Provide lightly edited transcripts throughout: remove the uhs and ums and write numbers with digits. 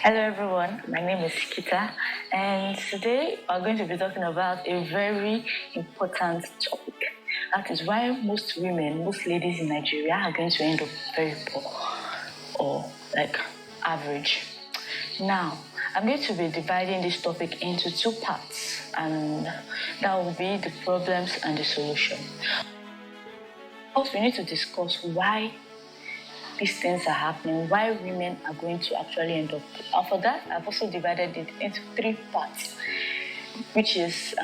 Hello everyone, my name is Kita, and today we're going to be talking about a very important topic. That is why most women, most ladies in Nigeria are going to end up very poor or like average. Now, I'm going to be dividing this topic into two parts, and that will be the problems and the solution. First, we need to discuss why these things are happening, why women are going to actually end up. And for that, I've also divided it into three parts, which is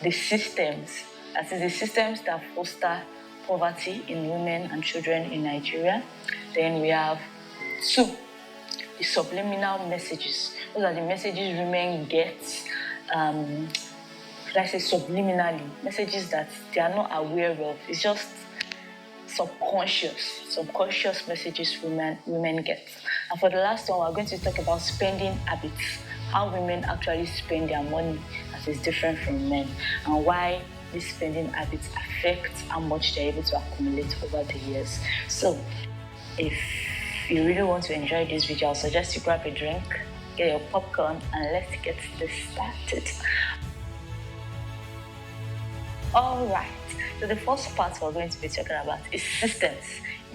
the systems. That is the systems that foster poverty in women and children in Nigeria. Then we have two, the subliminal messages. Those are the messages women get. Let's say subliminally, messages that they are not aware of. It's just subconscious messages women get. And for the last one, we're going to talk about spending habits, how women actually spend their money that is different from men, and why these spending habits affect how much they're able to accumulate over the years. So if you really want to enjoy this video, I'll suggest you grab a drink, get your popcorn, and let's get this started. All right. So the first part we're going to be talking about is systems.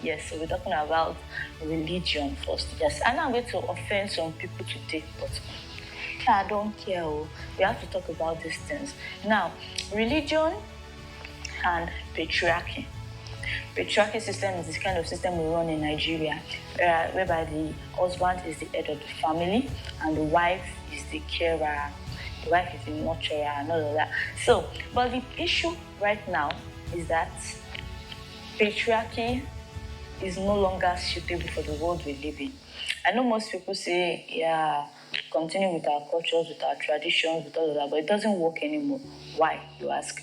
Yes, so we're talking about religion first. Yes, and I'm going to offend some people today, but I don't care. We have to talk about these things. Now, religion and patriarchy. Patriarchy system is this kind of system we run in Nigeria, whereby the husband is the head of the family and the wife is the carer. The wife is the nurturer and all of that. So, but the issue right now is that patriarchy is no longer suitable for the world we live in. I know most people say, yeah, continue with our cultures, with our traditions, with all of that, but it doesn't work anymore. Why, you ask?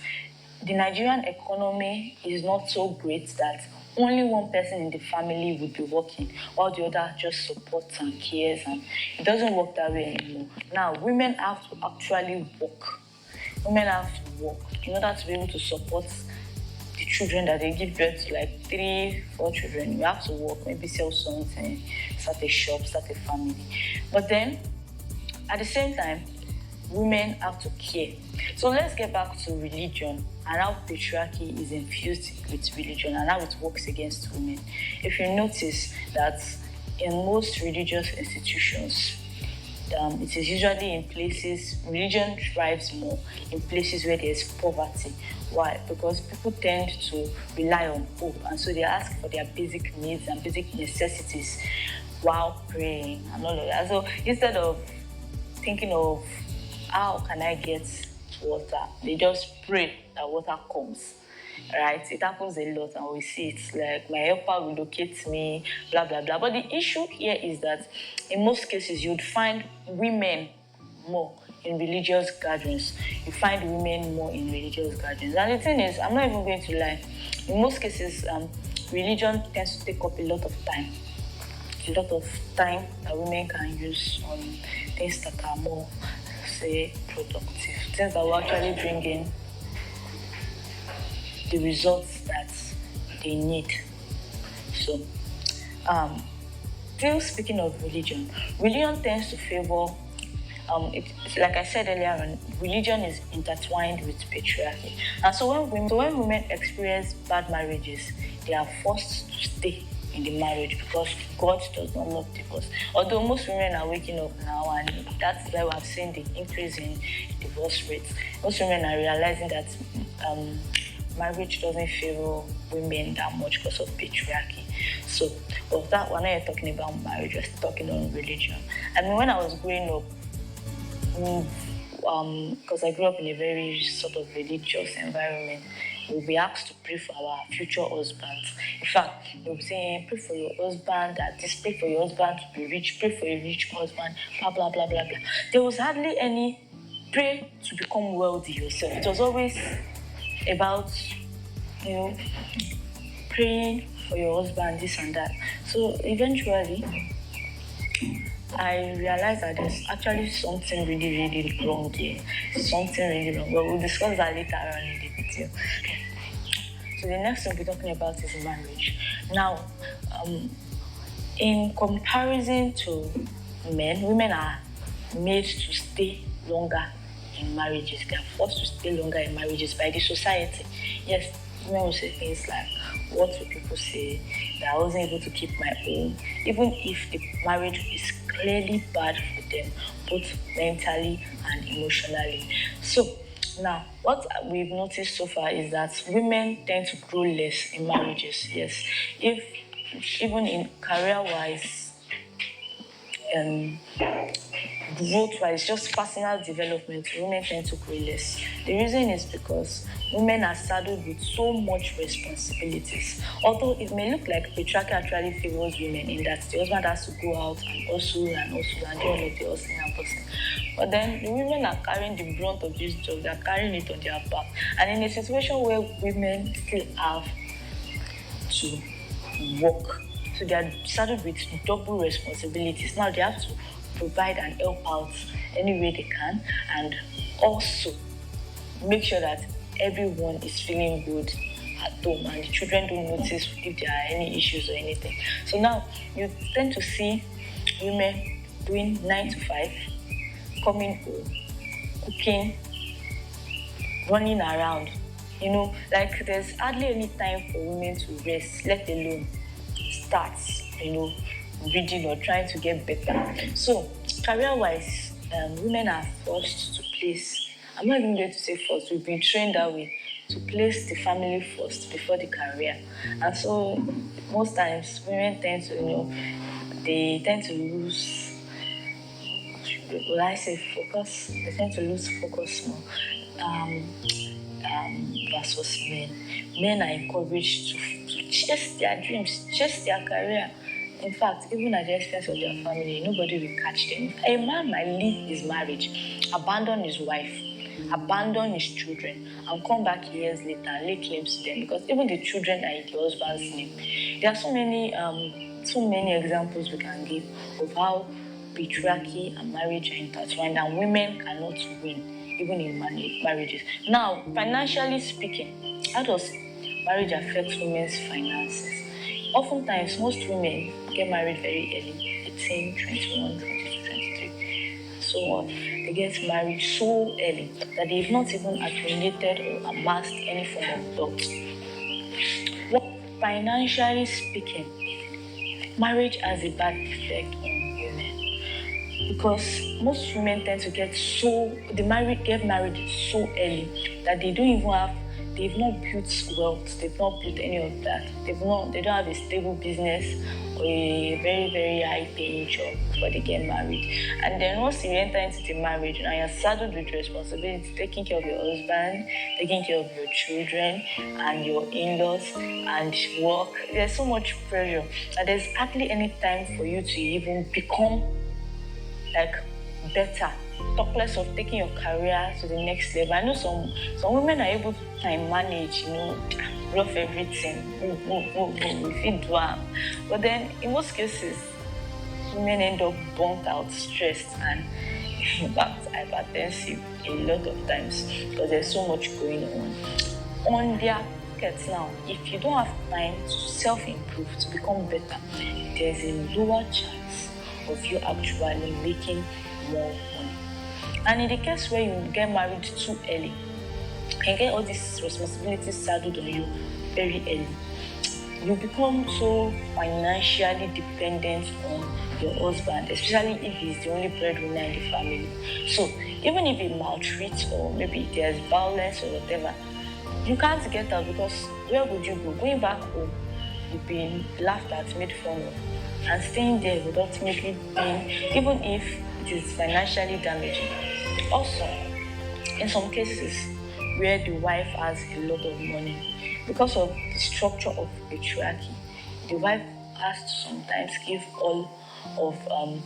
The Nigerian economy is not so great that only one person in the family would be working while the other just supports and cares, and it doesn't work that way anymore. Now, women have to actually work. Women have to work in order to be able to support the children that they give birth to, like 3-4 children. You have to work, maybe sell something, start a shop, start a family. But then, at the same time, women have to care. So let's get back to religion and how patriarchy is infused with religion and how it works against women. If you notice that in most religious institutions, it is usually in places, religion thrives more in places where there's poverty. Why? Because people tend to rely on hope, and so they ask for their basic needs and basic necessities while praying and all of that. So instead of thinking of how can I get water, they just pray that water comes. Right? It happens a lot, and we see it like my helper will locate me, blah blah blah. But the issue here is that in most cases you'd find women more in religious gatherings. You find women more in religious gatherings. And the thing is, I'm not even going to lie, in most cases, religion tends to take up a lot of time. A lot of time that women can use on things that are more, say, productive, things that will actually bring in the results that they need. So, still speaking of religion tends to favor, like I said earlier, religion is intertwined with patriarchy. And so when women experience bad marriages, they are forced to stay in the marriage because God does not love divorce. Although most women are waking up now, and that's why we've seen the increase in divorce rates. Most women are realizing that marriage doesn't favor women that much because of patriarchy. So, but that we're not talking about marriage, we're talking on religion. I mean, when I was growing up, because I grew up in a very sort of religious environment, we'll be asked to pray for our future husbands. In fact, they'll be saying, pray for your husband, pray for your husband to be rich, pray for a rich husband, blah, blah, blah, blah, blah. There was hardly any pray to become wealthy yourself. It was always about, praying for your husband, this and that. So eventually, I realized that there's actually something really, really wrong there. Something really wrong. But we'll discuss that later on in the video. Okay. So the next thing we're talking about is marriage. Now, in comparison to men, women are made to stay longer in marriages. They are forced to stay longer in marriages by the society. Yes, women will say things like, what will people say? That I wasn't able to keep my own, even if the marriage is clearly bad for them, both mentally and emotionally. So now, what we've noticed so far is that women tend to grow less in marriages. Yes, if even in career-wise, um, growth-wise, just personal development, women tend to grow less. The reason is because women are saddled with so much responsibilities. Although it may look like patriarchy actually favors women in that the husband has to go out and hustle and do all of the hustling and bustling. But then the women are carrying the brunt of this job, they're carrying it on their back. And in a situation where women still have to work. So they are saddled with double responsibilities. Now they have to provide and help out any way they can, and also make sure that everyone is feeling good at home and the children don't notice if there are any issues or anything. So now you tend to see women doing 9 to 5, coming home, cooking, running around. Like there's hardly any time for women to rest, let alone start, reading or trying to get better. So, career-wise, women are forced to place. I'm not even going to say forced. We've been trained that way to place the family first before the career, and so most times women tend to, they tend to lose. Will I say focus? They tend to lose focus more. Um, versus men. Men are encouraged to chase their dreams, chase their career. In fact, even at the expense of their family, nobody will catch them. A man might leave his marriage, abandon his wife, abandon his children, and come back years later and lay claims to them because even the children are in the husband's name. There are so many examples we can give of how patriarchy and marriage are intertwined, and women cannot win even in marriages. Now, financially speaking, how does marriage affect women's finances? Oftentimes, most women get married very early, 18, 21, 22, 23, so on. They get married so early that they've not even accumulated or amassed any form of wealth. Well, financially speaking, marriage has a bad effect on women because most women tend to get married so early that they've not built wealth, they've not built any of that, they don't have a stable business or a very, very high paying job before they get married. And then once you enter into the marriage, now you're saddled with responsibility, taking care of your husband, taking care of your children and your in-laws and work. There's so much pressure that there's hardly any time for you to even become like better. Talk less of taking your career to the next level. I know some women are able to time manage, rough everything, we feel do am. But then in most cases, women end up burnt out, stressed, and in fact hypertensive a lot of times because there's so much going on their pockets now. If you don't have time to self-improve, to become better, there's a lower chance of you actually making more money. And in the case where you get married too early and get all these responsibilities saddled on you very early, you become so financially dependent on your husband, especially if he's the only breadwinner in the family. So even if he maltreats or maybe there's violence or whatever, you can't get out because where would you go? Going back home, you've been laughed at, made fun of, and staying there would ultimately be, even if it is financially damaging. Also, in some cases where the wife has a lot of money, because of the structure of patriarchy, the wife has to sometimes give all of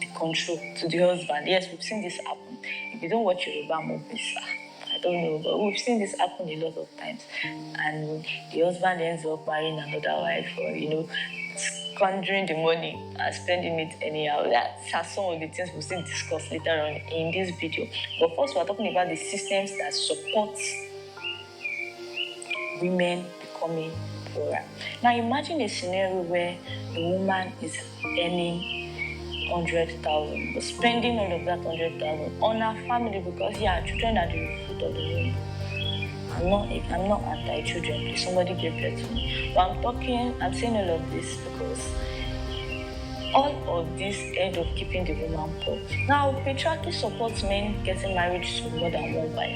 the control to the husband. Yes, we've seen this happen. If you don't watch Yoruba movies, I don't know, but we've seen this happen a lot of times. And the husband ends up marrying another wife or, squandering the money and spending it anyhow. That's some of the things we'll still discuss later on in this video. But first, we're talking about the systems that support women becoming poorer. Now, imagine a scenario where the woman is earning 100,000, but spending all of that 100,000 on our family because yeah, children are the fruit of the womb. I'm not anti-children. Please, somebody give birth to me. But I'm saying all of this because all of this end up keeping the woman poor. Now, patriarchy supports men getting married to more than one wife.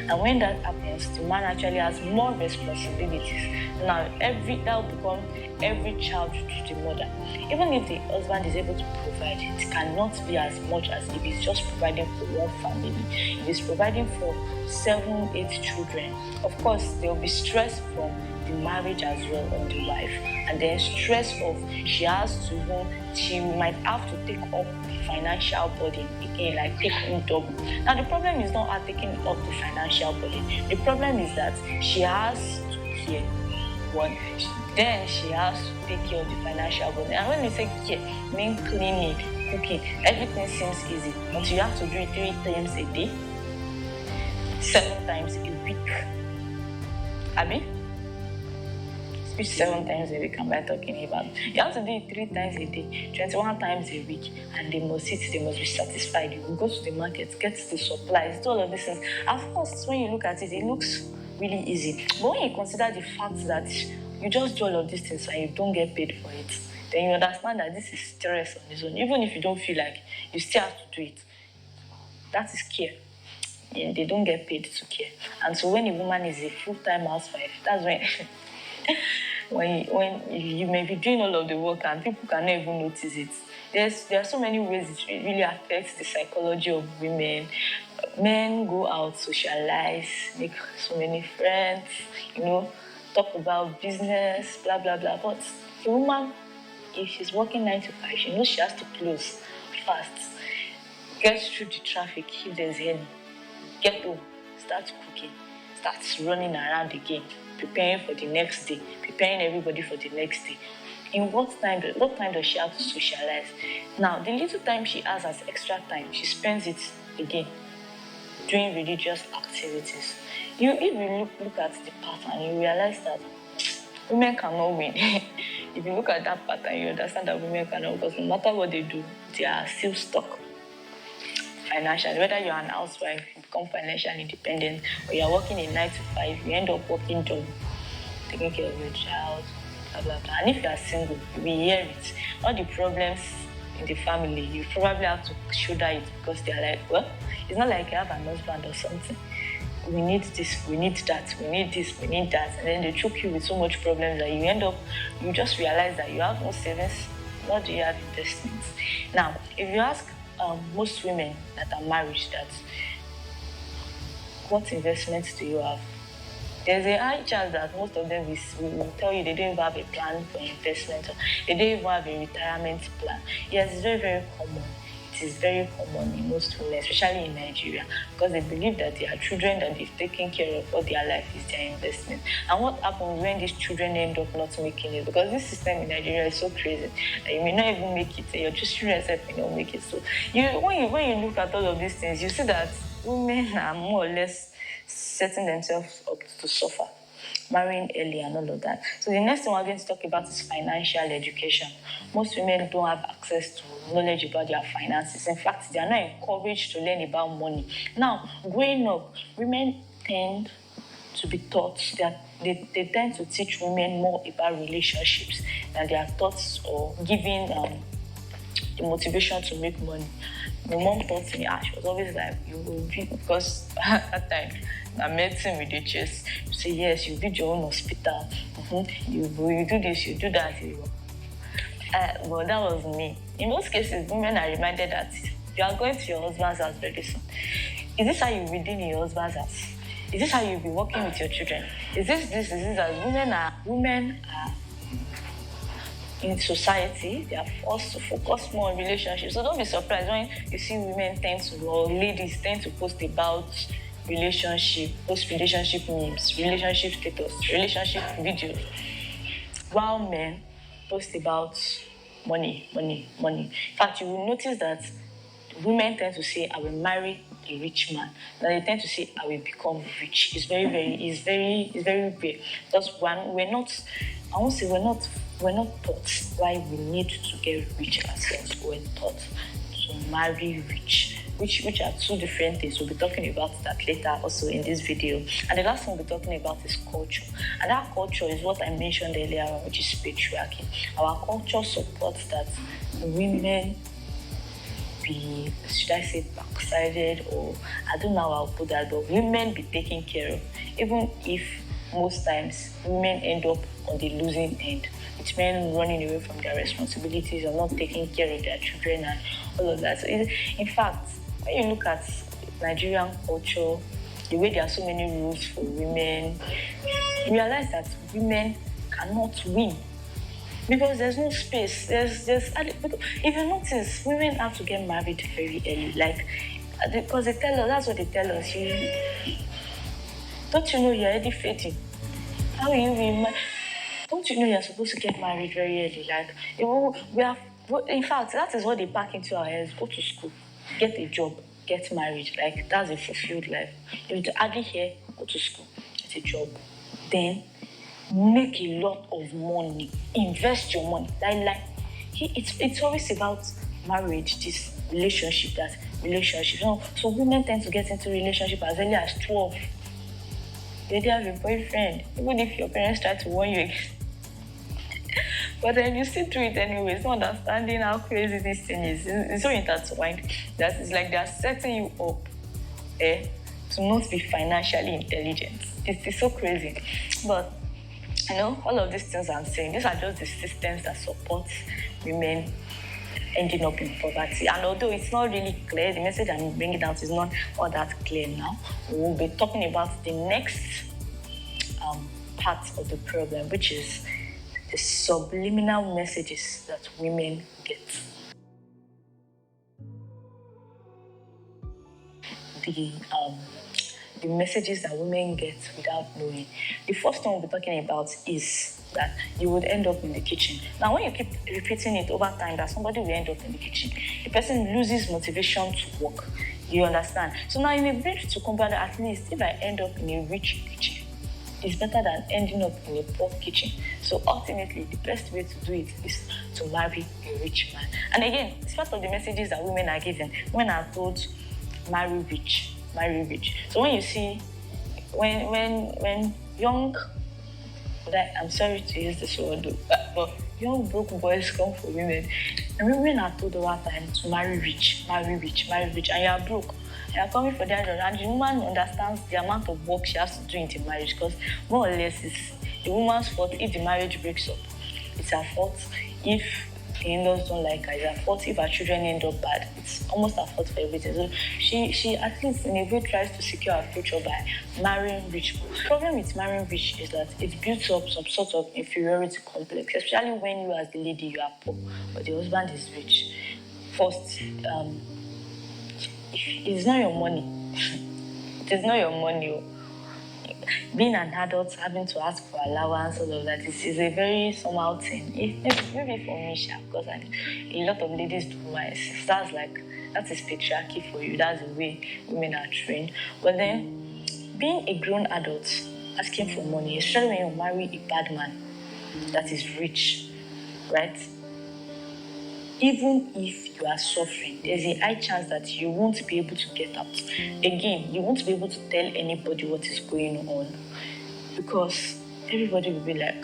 And when that happens, the man actually has more responsibilities. Now, that will become every child to the mother. Even if the husband is able to provide, it cannot be as much as if he's just providing for one family. If he's providing for 7, 8 children, of course, there will be stress from the marriage as well on the wife, and then stress of she might have to take up the financial burden again, like take home double. Now the problem is not her taking up the financial burden. The problem is that she has to care. One, then she has to take care of the financial burden. And when we say care, mean cleaning, cooking, everything seems easy, but you have to do it 3 times a day, 7 times a week. Abi? Which 7 times a week am I talking about? You have to do it 3 times a day, 21 times a week, and they must eat, they must be satisfied. You go to the market, get the supplies, do all of these things. At first, when you look at it, it looks really easy. But when you consider the fact that you just do all of these things and you don't get paid for it, then you understand that this is stress on its own. Even if you don't feel like you still have to do it. That is care. Yeah, they don't get paid to care. And so when a woman is a full-time housewife, that's when when you may be doing all of the work and people cannot even notice it. There are so many ways it really affects the psychology of women. Men go out, socialize, make so many friends, talk about business, blah blah blah. But a woman, if she's working 9 to 5, she knows she has to close fast, get through the traffic if there's any, get home, start cooking, start running around again, preparing for the next day, preparing everybody for the next day. In what time does she have to socialize? Now, the little time she has as extra time, she spends it again doing religious activities. If you look at the pattern, you realize that women cannot win. If you look at that pattern, you understand that women cannot, because no matter what they do, they are still stuck financially. Whether you're an housewife, you become financially independent, or you're working a 9 to 5, you end up working double, taking care of your child, blah blah blah. And if you are single, you will hear it. All the problems in the family, you probably have to shoulder it because they're like, well, it's not like you have an husband or something. We need this, we need that, we need this, we need that. And then they choke you with so much problems that you just realize that you have no savings, nor do you have investments. Now, if you ask most women that are married that, what investments do you have? There's a high chance that most of them will tell you they don't even have a plan for investment, or they don't even have a retirement plan. Yes, it's very, very common. It is very common in most women, especially in Nigeria, because they believe that their children that they've taken care of all their life is their investment. And what happens when these children end up not making it? Because this system in Nigeria is so crazy that you may not even make it, your children may not make it. So when you look at all of these things, you see that women are more or less setting themselves up to suffer, marrying early and all of that. So the next thing we're going to talk about is financial education. Most women don't have access to knowledge about their finances. In fact, they are not encouraged to learn about money. Now, growing up, women tend to be taught that they tend to teach women more about relationships than they are taught or given the motivation to make money. My mom taught me, she was always like, you will be, because at that time, I medicine with the chest. You say, yes, you build your own hospital. You do this, you do that. Well, that was me. In most cases, women are reminded that you are going to your husband's house very soon. Is this how you'll be doing in your husband's house? Is this how you'll be working with your children? Is this as women are in society, they are forced to focus more on relationships. So don't be surprised when you see women or ladies tend to post about post relationship memes, relationship status, relationship videos, while men post about money. In fact, you will notice that women tend to say, I will marry a rich man. Now they tend to say, I will become rich. It's very rare. Because one, we're not, I won't say we're not taught why we need to get rich ourselves. We're taught to marry rich. Which are two different things. We'll be talking about that later also in this video. And the last thing we'll be talking about is culture. And that culture is what I mentioned earlier, which is patriarchy. Our culture supports that women be, should I say, backsided, or I don't know how I'll put that, but women be taken care of, even if most times women end up on the losing end. It's men running away from their responsibilities or not taking care of their children and all of that. So in fact, when you look at Nigerian culture, the way there are so many rules for women, you realize that women cannot win because there's no space. If you notice, women have to get married very early, like because they tell us, that's what they tell us. Don't you know you're already fading? How will you be married? Don't you know you're supposed to get married very early? Like we have, in fact, that is what they pack into our heads. Go to school, get a job, get married. Like that's a fulfilled life. If you hardly here, go to school, get a job, then make a lot of money, invest your money. It's always about marriage, this relationship, that relationship. So women tend to get into relationship as early as 12. They have a boyfriend, even if your parents try to warn you again. But then you still do it anyway. It's not understanding how crazy this thing is. It's so intertwined that it's like they're setting you up to not be financially intelligent. It's so crazy. But all of these things I'm saying, these are just the systems that support women ending up in poverty. And although it's not really clear, the message I'm bringing out is not all that clear now. We'll be talking about the next part of the problem, which is the subliminal messages that women get. The messages that women get without knowing. The first one we'll be talking about is that you would end up in the kitchen. Now, when you keep repeating it over time, that somebody will end up in the kitchen, the person loses motivation to work. You understand? So now you may bridge to compare that at least if I end up in a rich kitchen, it's better than ending up in a poor kitchen. So ultimately, the best way to do it is to marry a rich man. And again, it's part of the messages that women are given. Women are told, marry rich, marry rich. So when you see, when young, I'm sorry to use this word, but young broke boys come for women, and women are told over time to marry rich, marry rich, marry rich, and you are broke. You are coming for that, and the woman understands the amount of work she has to do in the marriage, because more or less it's the woman's fault if the marriage breaks up. It's her fault if the in-laws don't like her. It's her fault if her children end up bad. It's almost her fault for everything. So she at least in a way tries to secure her future by marrying rich. The problem with marrying rich is that it builds up some sort of inferiority complex, especially when you as the lady, you are poor, but the husband is rich. First, it's not your money. It is not your money. Being an adult, having to ask for allowance, all of that is a very somehow thing. Maybe for me, because a lot of ladies do my sisters that is patriarchy for you. That's the way women are trained. But then, being a grown adult, asking for money, especially when you marry a bad man that is rich, right? Even if you are suffering, there's a high chance that you won't be able to get out. Again, you won't be able to tell anybody what is going on because everybody will be like,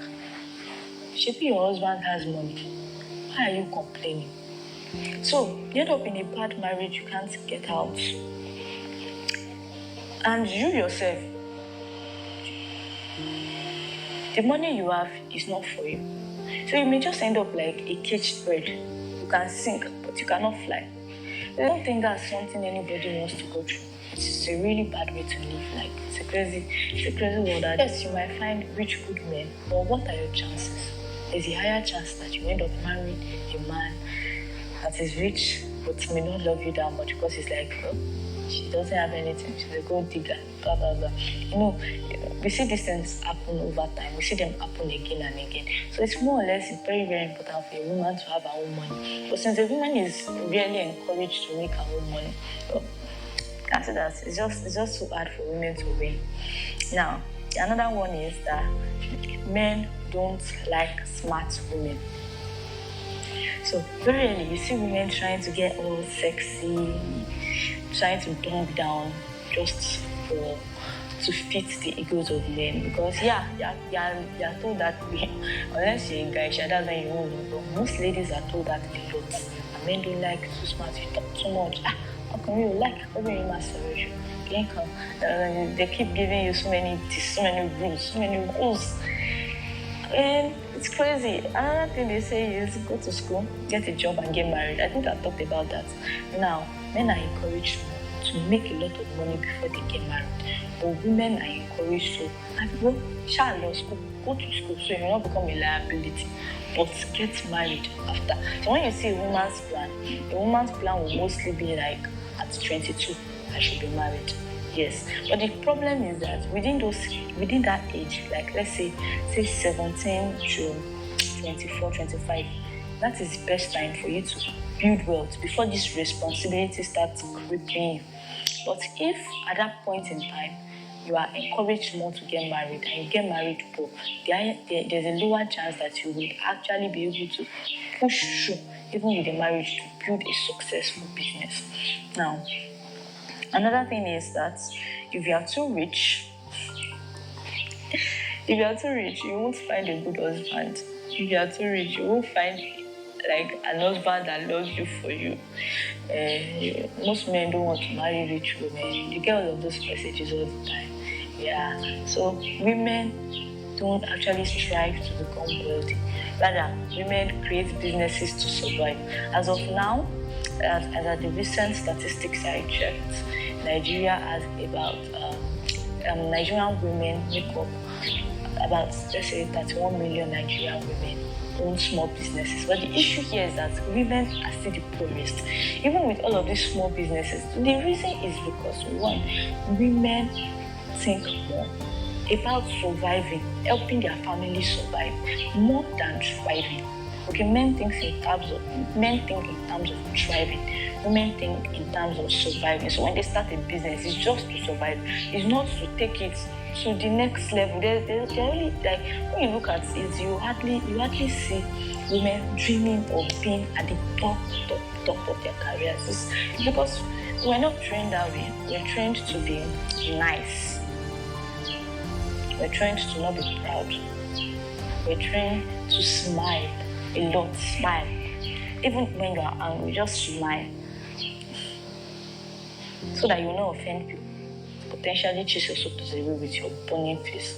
"Shebi, your husband has money. Why are you complaining?" So you end up in a bad marriage, you can't get out. And you yourself, the money you have is not for you. So you may just end up like a caged bird. You can sink, but you cannot fly. I don't think that's something anybody wants to go through. It's a really bad way to live. Like it's a crazy world. Yes, you might find rich, good men, but what are your chances? There's a higher chance that you end up marrying a man that is rich, but may not love you that much because he's like, She doesn't have anything. She's a gold digger. Blah blah blah. We see these things happen over time. We see them happen again and again. So it's more or less very very important for a woman to have her own money. But since a woman is really encouraged to make her own money, well, I see that it's just so hard for women to win. Now, another one is that men don't like smart women. So very rarely you see women trying to get all sexy, trying to dumb down just for to fit the egos of men. Because you're told that unless you're a guy, that's when you won't know. But most ladies are told that a lot. And men don't like too smart, you talk too much. How come you like every masturbation? They keep giving you so many rules. And it's crazy. Another thing they say is go to school, get a job, and get married. I think I've talked about that. Now, men are encouraged to make a lot of money before they get married. But women are encouraged to go to school so you will not become a liability. But get married after. So when you see a woman's plan will mostly be like at 22, I should be married. Yes, but the problem is that within that age, like let's say 17 to 24, 25, that is the best time for you to build wealth before this responsibility starts creeping you. But if at that point in time you are encouraged more to get married and you get married poor, there's a lower chance that you will actually be able to push through even with the marriage to build a successful business. Now, another thing is that if you are too rich, you won't find a good husband. If you are too rich, you won't find like an husband that loves you for you. Most men don't want to marry rich women. You get all of those messages all the time. Yeah. So women don't actually strive to become wealthy. Rather, women create businesses to survive. As of now, as at the recent statistics I checked, Nigeria has about Nigerian women make up about, let's say, 31 million Nigerian women own small businesses. But the issue here is that women are still the poorest. Even with all of these small businesses, the reason is because one, women think more about surviving, helping their family survive, more than thriving. Okay, men think in terms of thriving. Women think in terms of surviving. So when they start a business, it's just to survive. It's not to take it to the next level. They're only like when you look at it, you hardly see women dreaming of being at the top of their careers. It's because we're not trained that way. We're trained to be nice. We're trained to not be proud. We're trained to smile a lot. Smile. Even when you are angry, just smile. So that you will not offend people. Potentially chase yourself to the way with your burning face.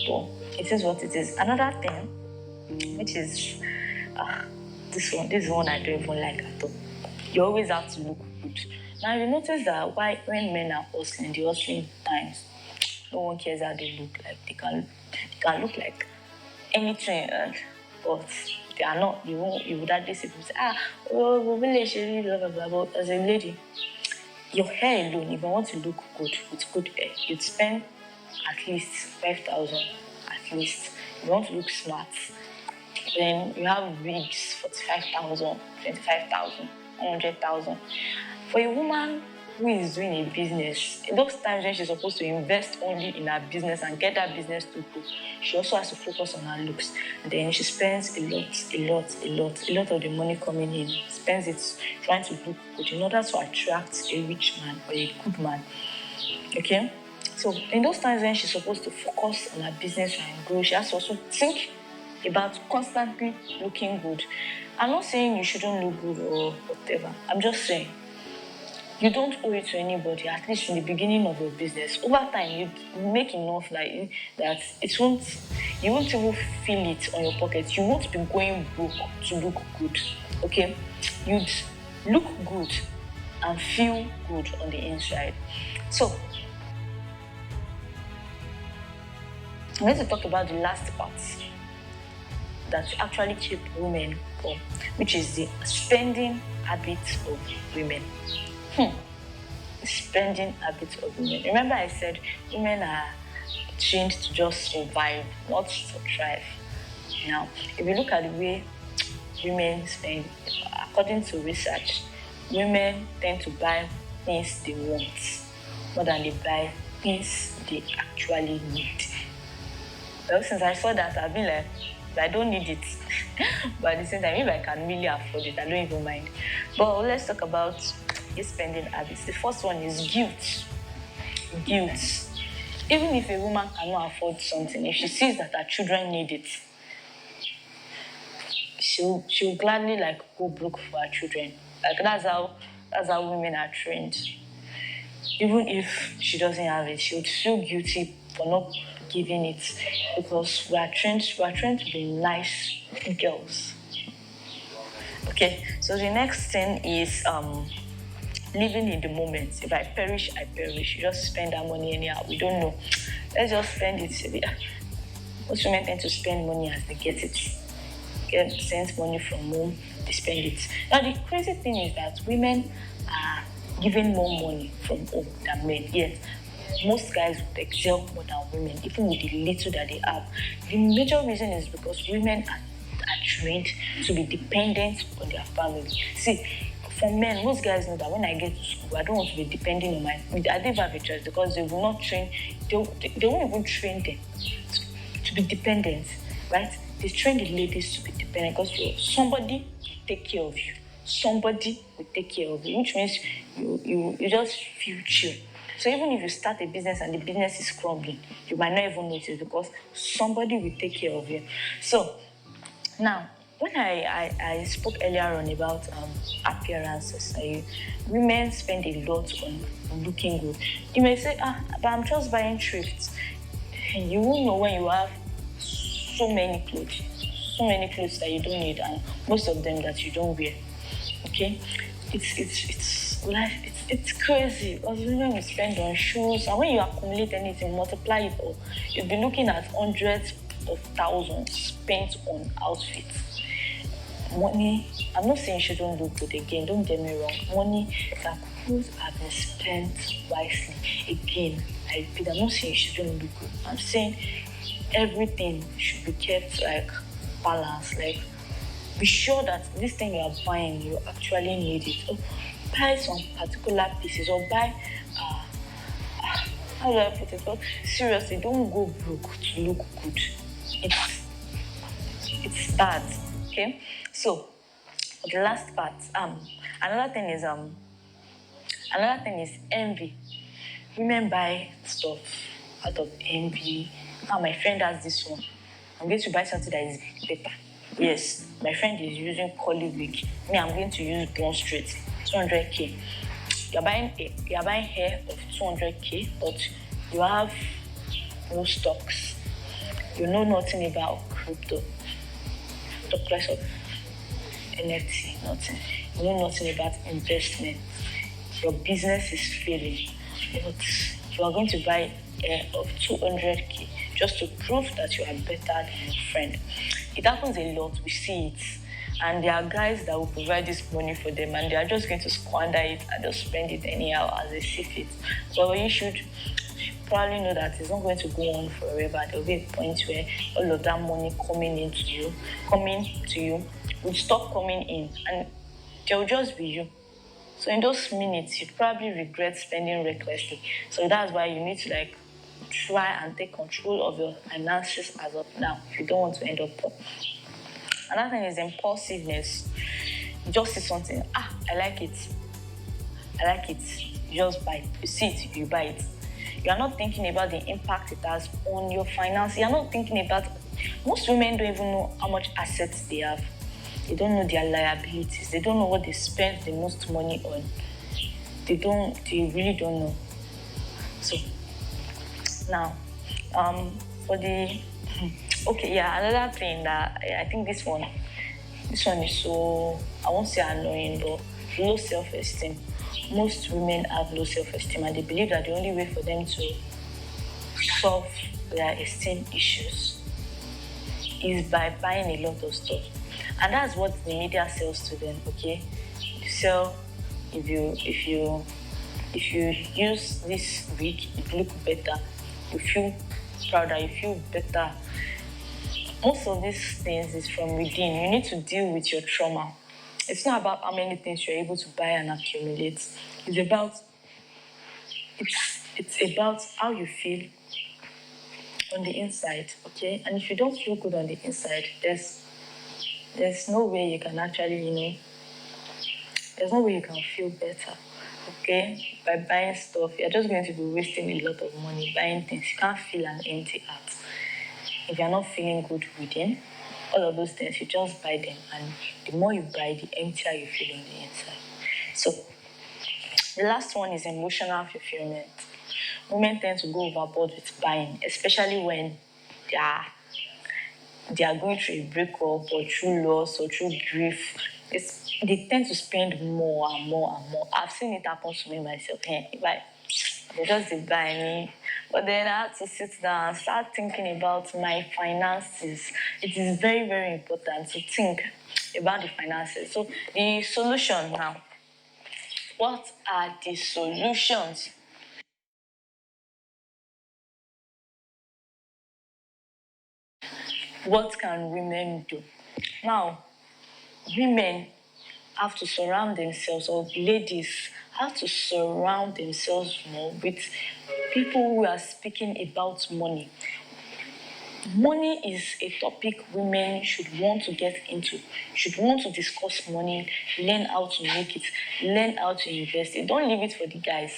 But it is what it is. Another thing, which is this is one I don't even like at all. You always have to look good. Now you notice that when men are hustling, the hustling times, no one cares how they look like. They can look like anything, but they are not. You would hardly see people say, blah blah blah. But as a lady, your hair alone, if you want to look good with good hair, you'd spend at least 5,000 at least. If you want to look smart, then you have wigs, 45,000, 25,000, 100,000. For a woman who is doing a business, those times when she's supposed to invest only in her business and get that business to grow, she also has to focus on her looks. And then she spends a lot of the money coming in, spends it trying to look good in order to attract a rich man or a good man. Okay? So in those times when she's supposed to focus on her business and grow, she has to also think about constantly looking good. I'm not saying you shouldn't look good or whatever. I'm just saying you don't owe it to anybody, at least in the beginning of your business. Over time, you make enough that you won't even feel it on your pocket. You won't be going broke to look good, okay? You'd look good and feel good on the inside. So, I'm going to talk about the last part that actually keep women poor, which is the spending habits of women. spending habits of women. Remember, I said women are trained to just survive, not to thrive. Now, if you look at the way women spend, according to research, women tend to buy things they want more than they buy things they actually need. Well, since I saw that, I've been like, I don't need it. But at the same time, if I can really afford it, I don't even mind. But let's talk about these spending habits. The first one is guilt. Guilt. Even if a woman cannot afford something, if she sees that her children need it, she'll gladly like go broke for her children. Like that's how women are trained. Even if she doesn't have it, she would feel guilty for not giving it because we are trained to be nice girls. Okay, so the next thing is living in the moment. If I perish, I perish. You just spend that money anyhow. We don't know. Let's just spend it. Most women tend to spend money as they get it. Get sent money from home, they spend it. Now the crazy thing is that women are giving more money from home than men. Yet most guys would excel more than women, even with the little that they have. The major reason is because women are trained to be dependent on their family. See, for men, most guys know that when I get to school, I don't want to be depending on I don't have a choice because they will not train, they won't even train them to be dependent, right? They train the ladies to be dependent because somebody will take care of you. Somebody will take care of you, which means you just feel chill. So even if you start a business and the business is crumbling, you might not even notice because somebody will take care of you. So now, when I spoke earlier on about appearances, women spend a lot on looking good. You may say, but I'm just buying thrifts. You won't know when you have so many clothes that you don't need, and most of them that you don't wear. Okay, it's life. It's crazy because when we spend on shoes, and when you accumulate anything, multiply it all, you'll be looking at hundreds of thousands spent on outfits. Money, I'm not saying she don't look good again, don't get me wrong. Money that could have been spent wisely. Again, I repeat, I'm not saying she don't look good. I'm saying everything should be kept like balanced. Like be sure that this thing you are buying, you actually need it. Or buy some particular pieces or buy how do I put it? But seriously, don't go broke to look good. It's it's bad. Okay. So the last part, another thing is envy. Women buy stuff out of envy. Now my friend has this one. I'm going to buy something that is better. Yes, my friend is using curly wig. Me, I'm going to use blonde straight. 200k. You're buying hair of 200k, but you have no stocks. You know nothing about crypto. Talk less of NFT, nothing. You know nothing about investment. Your business is failing, but you are going to buy hair of 200k just to prove that you are better than your friend. It happens a lot, we see it. And there are guys that will provide this money for them and they are just going to squander it and just spend it anyhow as they see fit. So you should probably know that it's not going to go on forever. There will be a point where all of that money coming to you will stop coming in and there will just be you. So in those minutes, you'd probably regret spending recklessly. So that's why you need to like try and take control of your finances as of now if you don't want to end up poor. Another thing is impulsiveness. You just see something, I like it. You just buy it. You see it, you buy it. You are not thinking about the impact it has on your finance. You are not thinking about, most women don't even know how much assets they have. They don't know their liabilities. They don't know what they spend the most money on. They really don't know. So now, for the another thing that I think this one is so, I won't say annoying, but low self-esteem. Most women have low self-esteem and they believe that the only way for them to solve their esteem issues is by buying a lot of stuff. And that's what the media sells to them, okay? You sell, if you If you use this wig, you look better, you feel prouder, you feel better. Most of these things is from within. You need to deal with your trauma. It's not about how many things you're able to buy and accumulate. It's about it's about how you feel on the inside, okay? And if you don't feel good on the inside, there's no way you can actually, there's no way you can feel better. Okay? By buying stuff, you're just going to be wasting a lot of money buying things. You can't feel an empty heart. If you're not feeling good within, all of those things, you just buy them. And the more you buy, the emptier you feel on the inside. So the last one is emotional fulfillment. Women tend to go overboard with buying, especially when they are they are going through a breakup or through loss or through grief. They tend to spend more and more and more. I've seen it happen to me myself. If they just dey buy me. But then I had to sit down and start thinking about my finances. It is very, very important to think about the finances. So the solution now. What are the solutions? What can women do? Now, women have to surround themselves, or ladies have to surround themselves more with people who are speaking about money. Money is a topic women should want to get into, should want to discuss money, learn how to make it, learn how to invest it. Don't leave it for the guys.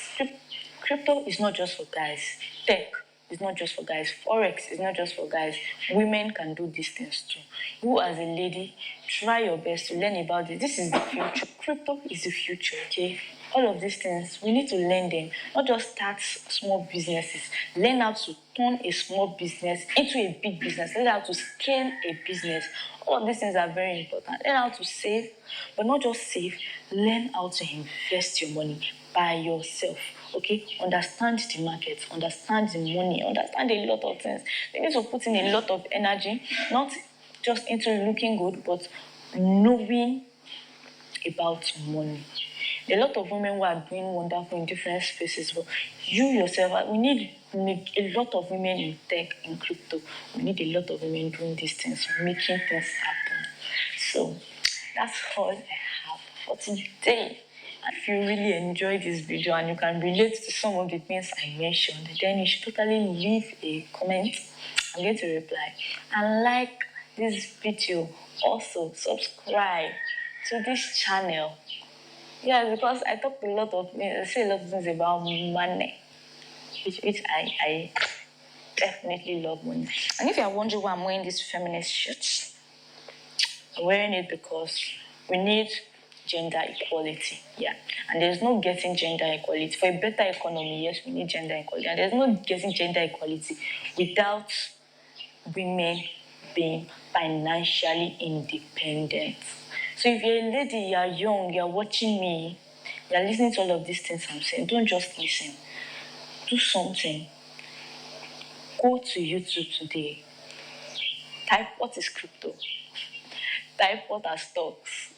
Crypto is not just for guys. Tech is not just for guys. Forex is not just for guys. Women can do these things too. You as a lady, try your best to learn about it. This is the future. Crypto is the future, okay? All of these things, we need to learn them, not just start small businesses. Learn how to turn a small business into a big business. Learn how to scale a business. All of these things are very important. Learn how to save, but not just save. Learn how to invest your money by yourself. Okay, understand the market, understand the money, understand a lot of things. You need to put in a lot of energy, not just into looking good, but knowing about money. There are a lot of women who are doing wonderful in different spaces, but you yourself, we need a lot of women in tech, in crypto. We need a lot of women doing these things, making things happen. So that's all I have for today. If you really enjoyed this video and you can relate to some of the things I mentioned, then you should totally leave a comment. I'm going to reply. And like this video, also subscribe to this channel. Yeah, because I talk a lot of I say a lot of things about money, which I definitely love money. And if you're wondering why I'm wearing this feminist shirt, I'm wearing it because we need gender equality. Yeah. And there's no getting gender equality. For a better economy, yes, we need gender equality. And there's no getting gender equality without women being financially independent. So if you're a lady, you're young, you're watching me, you're listening to all of these things I'm saying, don't just listen. Do something. Go to YouTube today. Type what is crypto. Type what are stocks.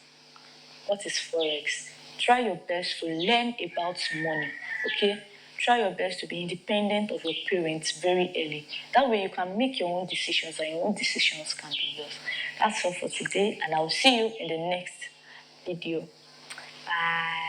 What is Forex. Try your best to learn about money. Okay? Try your best to be independent of your parents very early. That way you can make your own decisions and your own decisions can be yours. That's all for today, and I'll see you in the next video. Bye.